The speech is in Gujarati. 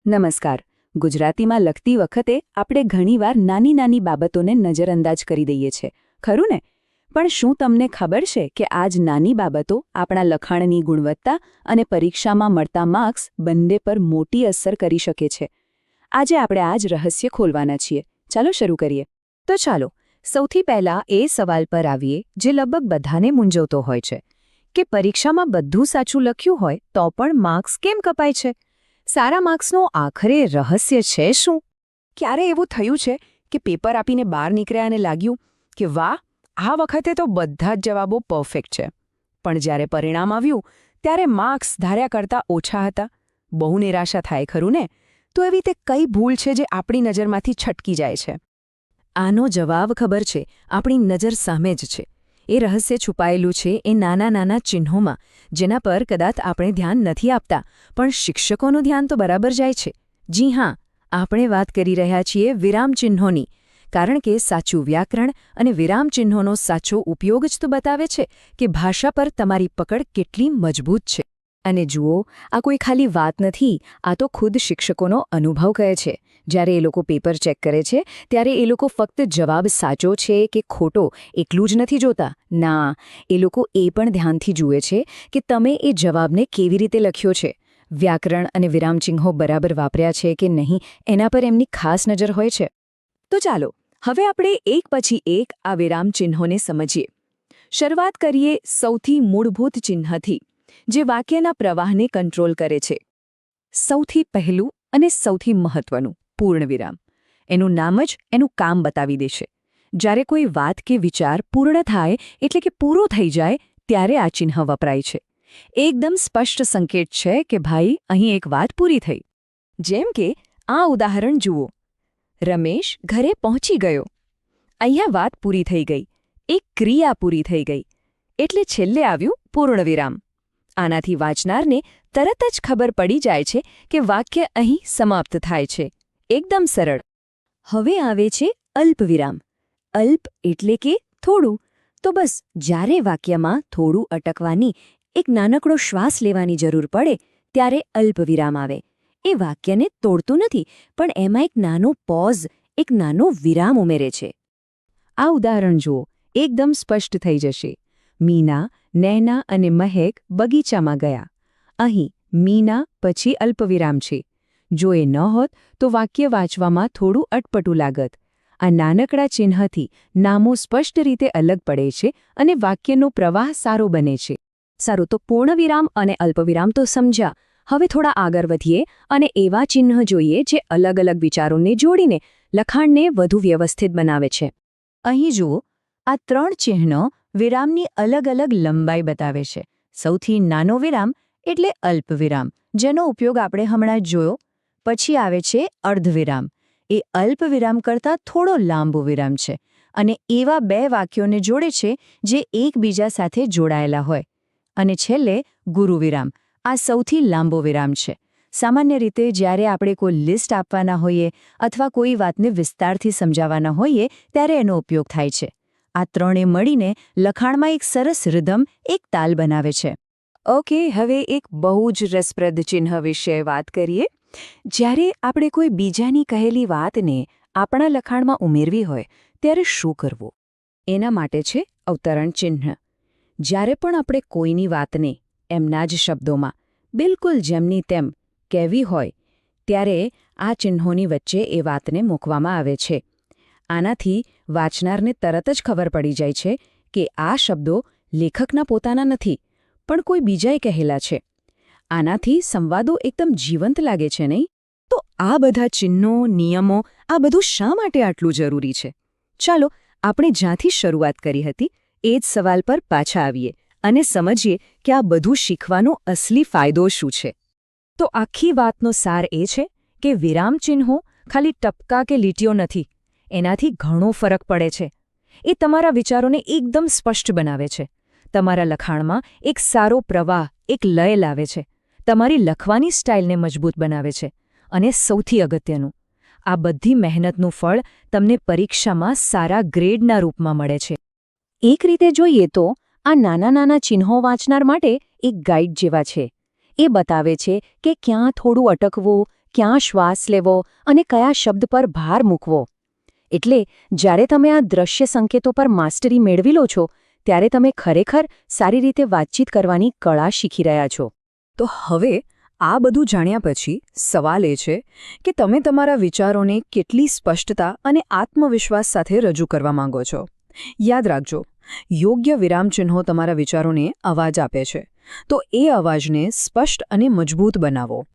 નમસ્કાર. ગુજરાતીમાં લખતી વખતે આપણે ઘણીવાર નાની નાની બાબતોને નજરઅંદાજ કરી દઈએ છીએ, ખરું ને? પણ શું તમને ખબર છે કે આ જ નાની બાબતો આપણા લખાણની ગુણવત્તા અને પરીક્ષામાં મળતા માર્ક્સ બંને પર મોટી અસર કરી શકે છે? આજે આપણે આ જ રહસ્ય ખોલવાના છીએ. ચાલો શરૂ કરીએ. તો ચાલો સૌથી પહેલા એ સવાલ પર આવીએ જે લગભગ બધાને મૂંઝવતો હોય છે કે પરીક્ષામાં બધું સાચું લખ્યું હોય તો પણ માર્ક્સ કેમ કપાય છે? સારા માર્ક્સનો આખરે રહસ્ય છે શું? ક્યારે એવું થયું છે કે પેપર આપીને બહાર નીકળ્યા અને લાગ્યું કે વાહ, આ વખતે તો બધા જ જવાબો પરફેક્ટ છે, પણ જ્યારે પરિણામ આવ્યું ત્યારે માર્ક્સ ધાર્યા કરતાં ઓછા હતા? બહુ નિરાશા થાય, ખરું ને? તો એવી તે કઈ ભૂલ છે જે આપણી નજરમાંથી છટકી જાય છે? આનો જવાબ ખબર છે, આપણી નજર સામે જ છે. એ રહસ્ય છુપાયેલું છે એ નાના નાના ચિહ્નોમાં, જેના પર કદાચ આપણે ધ્યાન નથી આપતા, પણ શિક્ષકોનું ધ્યાન તો બરાબર જાય છે. જી હા, આપણે વાત કરી રહ્યા છીએ વિરામચિહ્નોની, કારણ કે સાચું વ્યાકરણ અને વિરામચિહ્નોનો સાચો ઉપયોગ જ તો બતાવે છે કે ભાષા પર તમારી પકડ કેટલી મજબૂત છે. અને જુઓ, આ કોઈ ખાલી વાત નથી, આ તો ખુદ શિક્ષકોનો અનુભવ કહે છે. જ્યારે એ લોકો પેપર ચેક કરે છે ત્યારે એ લોકો ફક્ત જવાબ સાચો છે કે ખોટો એટલું જ નથી જોતા. ના, એ લોકો એ પણ ધ્યાનથી જુએ છે કે તમે એ જવાબને કેવી રીતે લખ્યો છે, વ્યાકરણ અને વિરામચિહ્નો બરાબર વાપર્યા છે કે નહીં, એના પર એમની ખાસ નજર હોય છે. તો ચાલો હવે આપણે એક પછી એક આ વિરામચિહ્નોને સમજીએ. શરૂઆત કરીએ સૌથી મૂળભૂત ચિહ્નથી, જે વાક્યના પ્રવાહને કંટ્રોલ કરે છે. સૌથી પહેલું અને સૌથી મહત્વનું, પૂર્ણવિરામ. એનું નામ જ એનું કામ બતાવી દેશે. જ્યારે કોઈ વાત કે વિચાર પૂર્ણ થાય એટલે કે પૂરો થઈ જાય ત્યારે આ ચિહ્ન વપરાય છે. એકદમ સ્પષ્ટ સંકેત છે કે ભાઈ, અહીં એક વાત પૂરી થઈ. જેમ કે આ ઉદાહરણ જુઓ. રમેશ ઘરે પહોંચી ગયો. અહીંયા વાત પૂરી થઈ ગઈ, એક ક્રિયા પૂરી થઈ ગઈ, એટલે છેલ્લે આવ્યું પૂર્ણવિરામ. આનાથી વાંચનારને તરત જ ખબર પડી જાય છે કે વાક્ય અહીં સમાપ્ત થાય છે. એકદમ સરળ. હવે આવે છે અલ્પવિરામ. અલ્પ એટલે કે થોડું. તો બસ જ્યારે વાક્યમાં થોડું અટકવાની, એક નાનકડો શ્વાસ લેવાની જરૂર પડે ત્યારે અલ્પવિરામ આવે. એ વાક્યને તોડતું નથી, પણ એમાં એક નાનો પોઝ, એક નાનો વિરામ ઉમેરે છે. આ ઉદાહરણ જુઓ, એકદમ સ્પષ્ટ થઈ જશે. મીના, નૈના અને મહેક બગીચામાં ગયા. અહીં મીના પછી અલ્પવિરામ છે. જો એ ન હોત તો વાક્ય વાંચવામાં થોડું અટપટું લાગત. આ નાનકડા ચિહ્નથી નામો સ્પષ્ટ રીતે અલગ પડે છે અને વાક્યનો પ્રવાહ સારો બને છે. સારું, તો પૂર્ણવિરામ અને અલ્પવિરામ તો સમજ્યા. હવે થોડા આગળ વધીએ અને એવા ચિહ્ન જોઈએ જે અલગ અલગ વિચારોને જોડીને લખાણને વધુ વ્યવસ્થિત બનાવે છે. અહીં જુઓ, આ 3 ચિહ્નો વિરામની અલગ અલગ લંબાઈ બતાવે છે. સૌથી નાનો વિરામ એટલે અલ્પવિરામ, જેનો ઉપયોગ આપણે હમણાં જ જોયો. પછી આવે છે અર્ધવિરામ. એ અલ્પવિરામ કરતાં થોડો લાંબો વિરામ છે અને એવા 2 વાક્યોને જોડે છે જે એકબીજા સાથે જોડાયેલા હોય. અને છેલ્લે ગુરુવિરામ. આ સૌથી લાંબો વિરામ છે. સામાન્ય રીતે જ્યારે આપણે કોઈ લિસ્ટ આપવાના હોઈએ અથવા કોઈ વાતને વિસ્તારથી સમજાવવાના હોઈએ ત્યારે એનો ઉપયોગ થાય છે. આ ત્રણે મળીને લખાણમાં એક સરસ રિધમ, એક તાલ બનાવે છે. ઓકે, હવે એક બહુ જ રસપ્રદ ચિહ્ન વિશે વાત કરીએ. જ્યારે આપણે કોઈ બીજાની કહેલી વાતને આપણા લખાણમાં ઉમેરવી હોય ત્યારે શું કરવું? એના માટે છે અવતરણ ચિહ્ન. જ્યારે પણ આપણે કોઈની વાતને એમના જ શબ્દોમાં, બિલકુલ જેમની તેમ કહેવી હોય, ત્યારે આ ચિહ્નોની વચ્ચે એ વાતને મૂકવામાં આવે છે. આનાથી વાંચનારને તરત જ ખબર પડી જાય છે કે આ શબ્દો લેખકના પોતાના નથી, પણ કોઈ બીજાએ કહેલા છે. આનાથી સંવાદો એકદમ જીવંત લાગે છે, નહીં? તો આ બધા ચિહ્નો, નિયમો, આ બધું શા માટે આટલું જરૂરી છે? ચાલો આપણે જ્યાંથી શરૂઆત કરી હતી એ જ સવાલ પર પાછા આવીએ અને સમજીએ કે આ બધું શીખવાનો અસલી ફાયદો શું છે. તો આખી વાતનો સાર એ છે કે વિરામચિહ્નો ખાલી ટપકા કે લીટીઓ નથી, એનાથી ઘણો ફરક પડે છે. એ તમારા વિચારોને એકદમ સ્પષ્ટ બનાવે છે, તમારા લખાણમાં એક સારો પ્રવાહ, એક લય લાવે છે, તમારી લખવાની સ્ટાઇલને મજબૂત બનાવે છે અને સૌથી અગત્યનું, આ બધી મહેનતનું ફળ તમને પરીક્ષામાં સારા ગ્રેડના રૂપમાં મળે છે. એક રીતે જોઈએ તો આ નાના નાના ચિહ્નો વાંચનાર માટે એક ગાઈડ જેવા છે. એ બતાવે છે કે ક્યાં થોડું અટકવું, ક્યાં શ્વાસ લેવો અને કયા શબ્દ પર ભાર મૂકવો. એટલે જ્યારે તમે આ દ્રશ્ય સંકેતો પર માસ્ટરી મેળવી લો છો ત્યારે તમે ખરેખર સારી રીતે વાતચીત કરવાની કળા શીખી રહ્યા છો. તો હવે આ બધું જાણ્યા પછી સવાલ એ છે કે તમે તમારા વિચારોને કેટલી સ્પષ્ટતા અને આત્મવિશ્વાસ સાથે રજૂ કરવા માંગો છો. યાદ રાખજો, યોગ્ય વિરામચિહ્નો તમારા વિચારોને અવાજ આપે છે, તો એ અવાજને સ્પષ્ટ અને મજબૂત બનાવો.